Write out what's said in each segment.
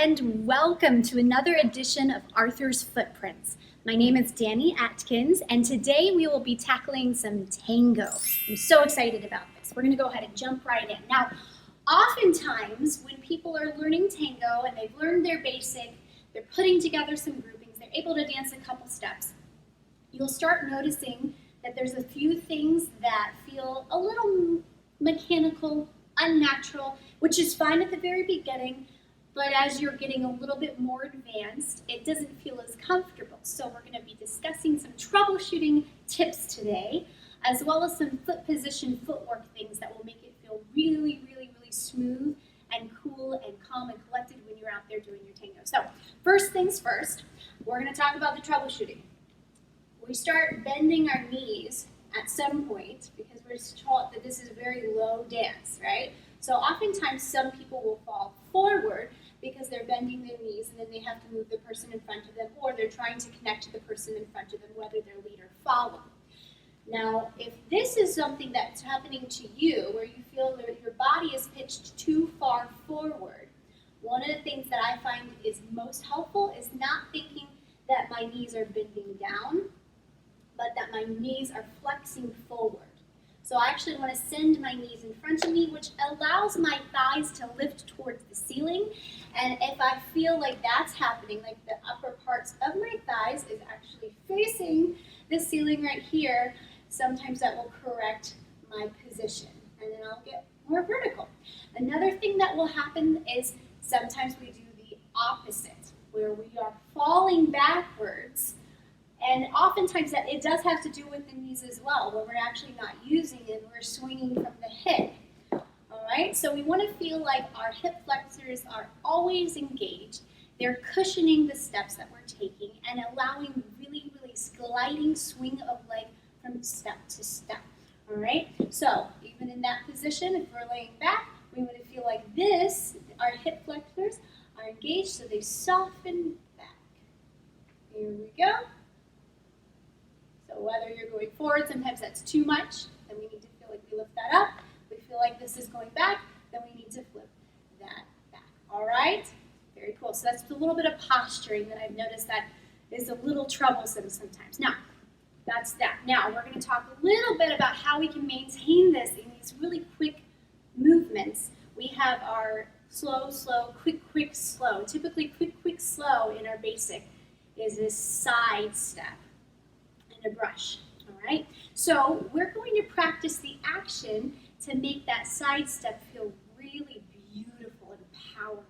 and welcome to another edition of Arthur's Footprints. My name is Dani Atkins, and today we will be tackling some Tango. I'm so excited about this. We're going to go ahead and jump right in. Now, oftentimes when people are learning Tango and they've learned their basic, they're putting together some groupings, they're able to dance a couple steps, you'll start noticing that there's a few things that feel a little mechanical, unnatural, which is fine at the very beginning, but as you're getting a little bit more advanced, it doesn't feel as comfortable. So we're going to be discussing some troubleshooting tips today, as well as some foot position footwork things that will make it feel really, really, really smooth and cool and calm and collected when you're out there doing your Tango. So first things first, we're going to talk about the troubleshooting. We start bending our knees at some point because we're taught that this is a very low dance, right? So oftentimes some people will fall forward because they're bending their knees and then they have to move the person in front of them, or they're trying to connect to the person in front of them, whether they're lead or follow. Now, if this is something that's happening to you, where you feel that your body is pitched too far forward, one of the things that I find is most helpful is not thinking that my knees are bending down, but that my knees are flexing forward. So I actually want to send my knees in front of me, which allows my thighs to lift towards the ceiling. And if I feel like that's happening, like the upper parts of my thighs is actually facing the ceiling right here, sometimes that will correct my position. And then I'll get more vertical. Another thing that will happen is sometimes we do the opposite, where we are falling backwards. And oftentimes that it does have to do with the knees as well, where we're actually not using it, we're swinging from the hip. All right, so we want to feel like our hip flexors are always engaged. They're cushioning the steps that we're taking and allowing really, really sliding swing of leg from step to step. All right, so even in that position, if we're laying back, we want to feel like this, our hip flexors are engaged, so they soften back. Here we go. So whether you're going forward, sometimes that's too much, then we need to feel like we lift that up. If we feel like this is going back, then we need to flip that back. All right? Very cool. So that's a little bit of posturing that I've noticed that is a little troublesome sometimes. Now, that's that. Now, we're going to talk a little bit about how we can maintain this in these really quick movements. We have our slow, slow, quick, quick, slow. Typically, quick, quick, slow in our basic is this side step. A brush, all right? So we're going to practice the action to make that side step feel really beautiful and powerful,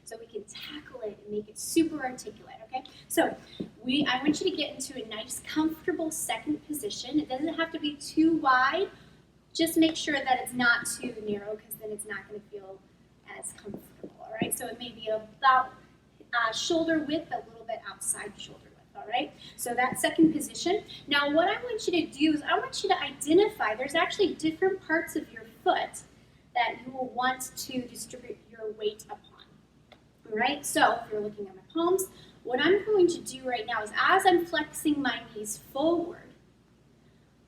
so we can tackle it and make it super articulate, okay? So I want you to get into a nice, comfortable second position. It doesn't have to be too wide. Just make sure that it's not too narrow, because then it's not going to feel as comfortable, all right? So it may be about shoulder width, a little bit outside shoulder width. All right, so that second position. Now what I want you to do is I want you to identify, there's actually different parts of your foot that you will want to distribute your weight upon. All right, so if you're looking at my palms, what I'm going to do right now is as I'm flexing my knees forward,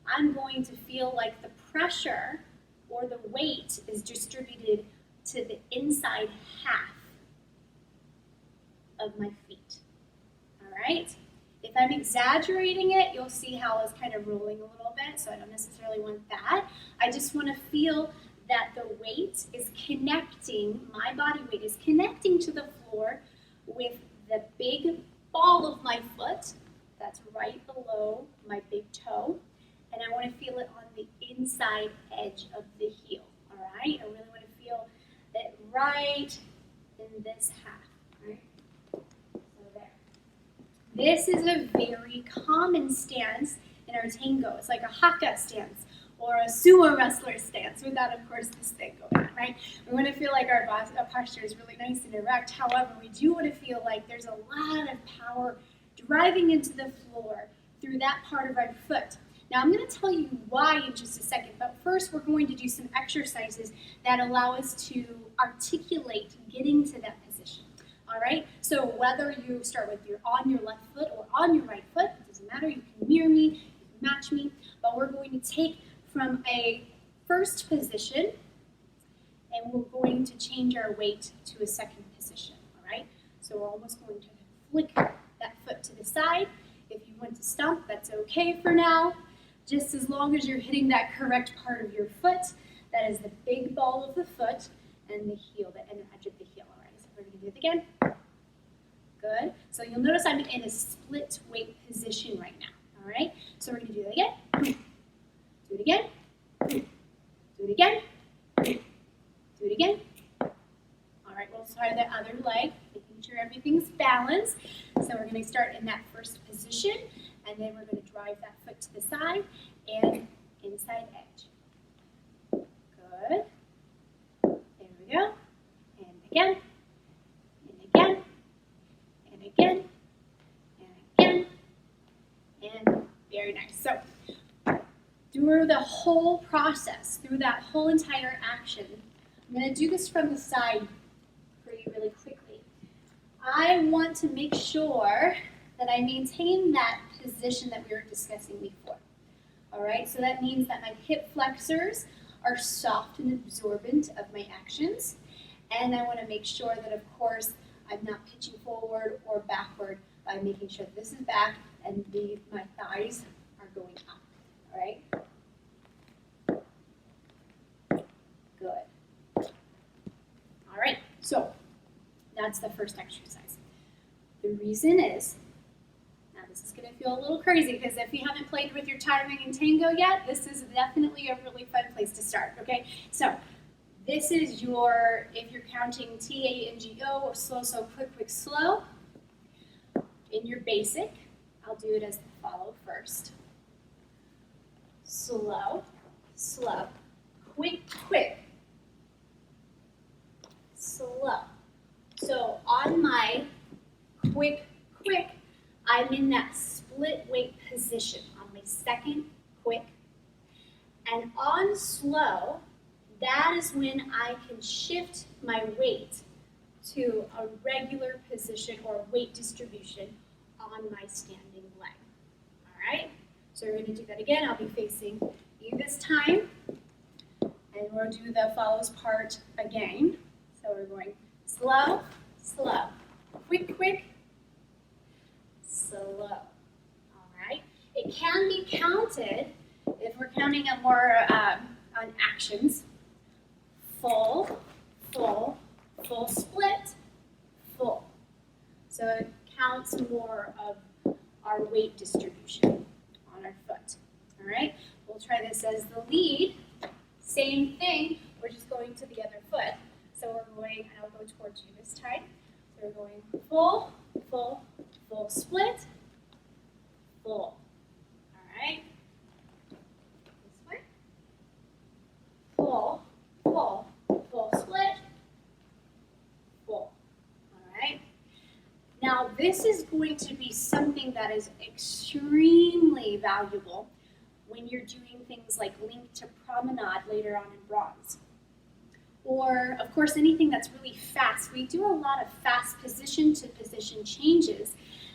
I'm going to feel like the pressure or the weight is distributed to the inside half of my feet. All right. If I'm exaggerating it, you'll see how it's kind of rolling a little bit, so I don't necessarily want that. I just want to feel that the weight is connecting, my body weight is connecting to the floor with the big ball of my foot, that's right below my big toe, and I want to feel it on the inside edge of the heel, all right? I really want to feel it right in this half. This is a very common stance in our Tango. It's like a haka stance or a sumo wrestler stance without, of course, this thing going on, right? We want to feel like our posture is really nice and erect. However, we do want to feel like there's a lot of power driving into the floor through that part of our foot. Now, I'm going to tell you why in just a second, but first we're going to do some exercises that allow us to articulate getting to that position. All right, so whether you start with on your left foot or on your right foot, it doesn't matter, you can mirror me, you can match me, but we're going to take from a first position and we're going to change our weight to a second position, all right? So we're almost going to flick that foot to the side. If you want to stomp, that's okay for now. Just as long as you're hitting that correct part of your foot, that is the big ball of the foot and the heel, the edge of the heel. All right, so we're gonna do it again. Good. So you'll notice I'm in a split weight position right now. All right, so we're gonna do that again. Do it again. Do it again. Do it again. All right, we'll try the other leg, making sure everything's balanced. So we're going to start in that first position, and then we're going to drive that foot to the side and inside edge. Good. There we go. And again. And again. And again. And again. And very nice. So through the whole process, through that whole entire action, I'm going to do this from the side really quickly. I want to make sure that I maintain that position that we were discussing before. All right, so that means that my hip flexors are soft and absorbent of my actions. And I want to make sure that, of course, I'm not pitching forward or backward by making sure that this is back and my thighs are going up. All right? Good. All right, so that's the first exercise. The reason is, now this is going to feel a little crazy because if you haven't played with your timing in Tango yet, this is definitely a really fun place to start, okay? So this is your, if you're counting Tango, slow, quick, slow. In your basic, I'll do it as the follow first. Slow, slow, quick, slow. So on my quick, I'm in that split weight position on my second quick. And on slow, that is when I can shift my weight to a regular position or weight distribution on my standing leg. All right? So we're going to do that again. I'll be facing you this time. And we'll do the follows part again. So we're going slow, quick, slow. All right. It can be counted if we're counting on more on actions. Full, split, full. So it counts more of our weight distribution on our foot. All right. We'll try this as the lead. Same thing. We're just going to the other foot. So we're going, and I'll go towards you this time. So we're going full, split, full. All right. This way. Full, split, full. All right. Now this is going to be something that is extremely valuable when you're doing things like link to promenade later on in bronze. Or, of course, anything that's really fast. We do a lot of fast position to position changes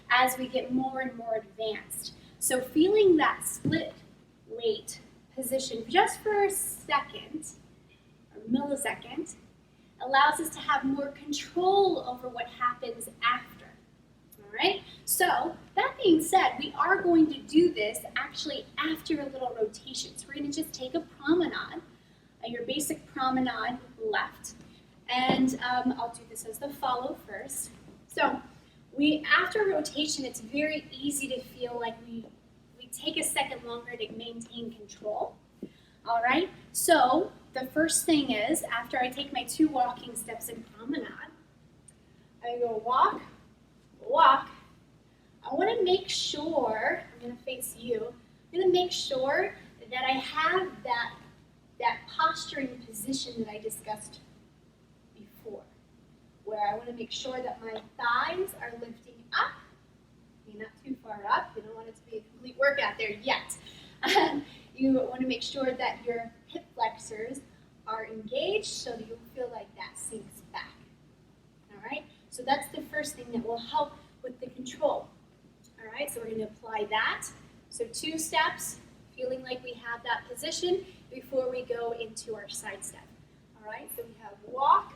as we get more and more advanced. So feeling that split weight position just for a second, or millisecond, allows us to have more control over what happens after. All right? So, that being said, we are going to do this actually after a little rotation. So we're going to just take a promenade, your basic promenade left, and I'll do this as the follow first. So after rotation, it's very easy to feel like we take a second longer to maintain control. All right, so the first thing is, after I take my 2 walking steps in promenade, I go walk. I want to make sure, I'm going to face you, I'm going to make sure that I have that posturing position that I discussed before, where I want to make sure that my thighs are lifting up. You're not too far up. You don't want it to be a complete workout there yet. You want to make sure that your hip flexors are engaged so that you'll feel like that sinks back. All right? So that's the first thing that will help with the control. All right? So we're going to apply that. So 2 steps, feeling like we have that position before we go into our side step. All right? So we have walk,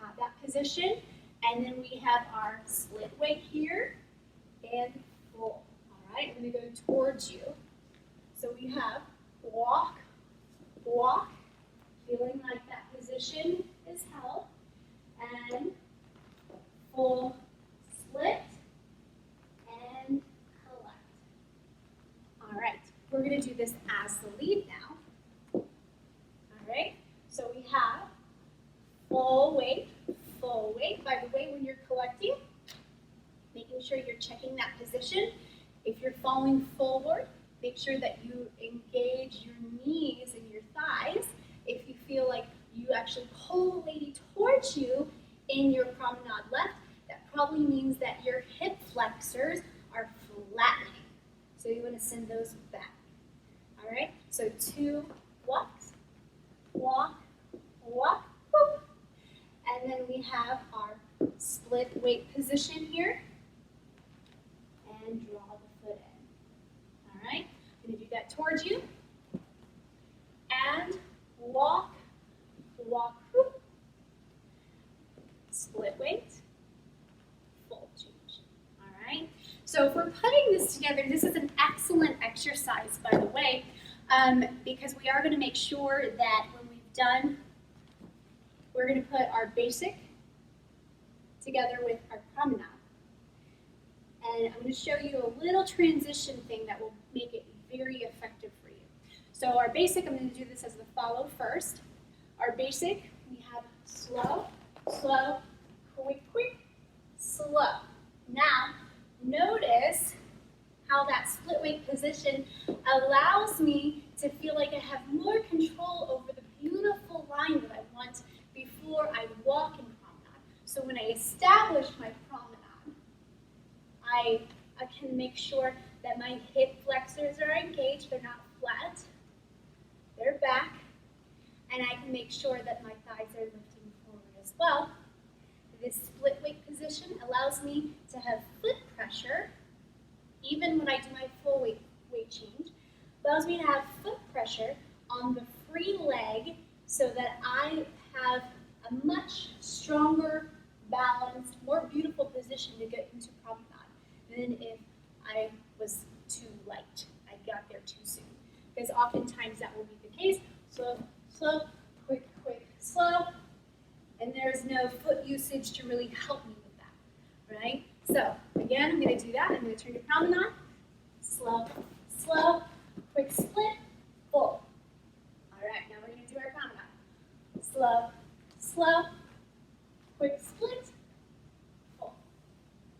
have that position, And then we have our split weight here and full. All right, I'm going to go towards you. So we have walk, walk, feeling like that position is held, and full split and collect. All right, we're going to do this as the lead now. All right, so we have full weight, full weight. By the way, when you're collecting, making sure you're checking that position. If you're falling forward, make sure that you engage your knees and your thighs. If you feel like you actually pull the lady towards you in your promenade left, that probably means that your hip flexors are flattening. So you want to send those back. All right, so 2 walks, walk, walk, whoop. And then we have our split weight position here. And draw the foot in. All right, I'm going to do that towards you. And walk, walk, whoop. Split weight, full change. All right, so if we're putting this together, this is an excellent exercise, by the way, because we are going to make sure that when we've done, we're going to put our basic together with our promenade. And I'm going to show you a little transition thing that will make it very effective for you. So our basic, I'm going to do this as the follow first. Our basic, we have slow, slow, quick, quick, slow. Now, notice how that split weight position allows me to feel like I have more control over the beautiful line that I want before I walk in promenade. So when I establish my promenade, I can make sure that my hip flexors are engaged, they're not flat, they're back, and I can make sure that my thighs are lifting forward as well. This split weight position allows me to have foot pressure, even when I do my full weight change, allows me to have foot pressure on the free leg so that I have a much stronger, balanced, more beautiful position to get into promenade than if I was too light. I got there too soon. Because oftentimes that will be the case. Slow, slow, quick, quick, slow. And there's no foot usage to really help me with that, right? So again, I'm going to do that. I'm going to turn to promenade. Slow, slow, quick split, full. All right, now we're going to do our promenade. Slow, slow, quick split, full.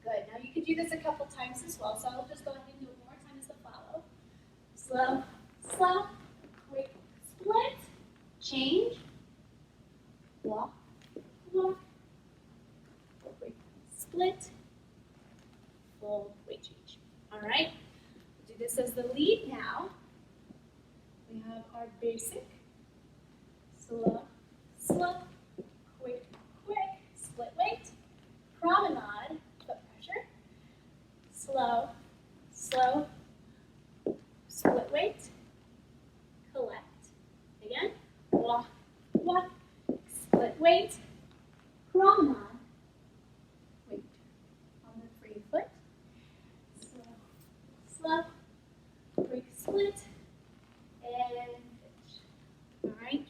Good. Now you could do this a couple times as well, so I'll just go ahead and do it one more time as the follow. Slow, slow, quick split, change, walk, walk, quick split, full weight change. All right, we'll do this as the lead now. We have our basic, slow, slow, quick, quick, split weight, promenade, foot pressure, slow, slow, split weight, collect. Again, walk, walk, split weight, promenade, weight on the free foot, slow, slow, quick split, and finish. All right.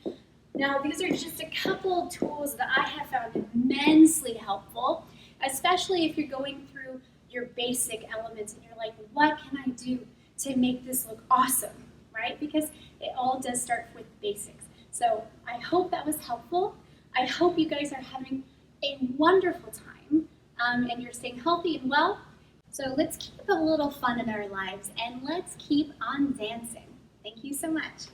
Now, these are just a couple tools that I have found immensely helpful, especially if you're going through your basic elements and you're like, what can I do to make this look awesome, right? Because it all does start with basics. So I hope that was helpful. I hope you guys are having a wonderful time and you're staying healthy and well. So let's keep a little fun in our lives and let's keep on dancing. Thank you so much.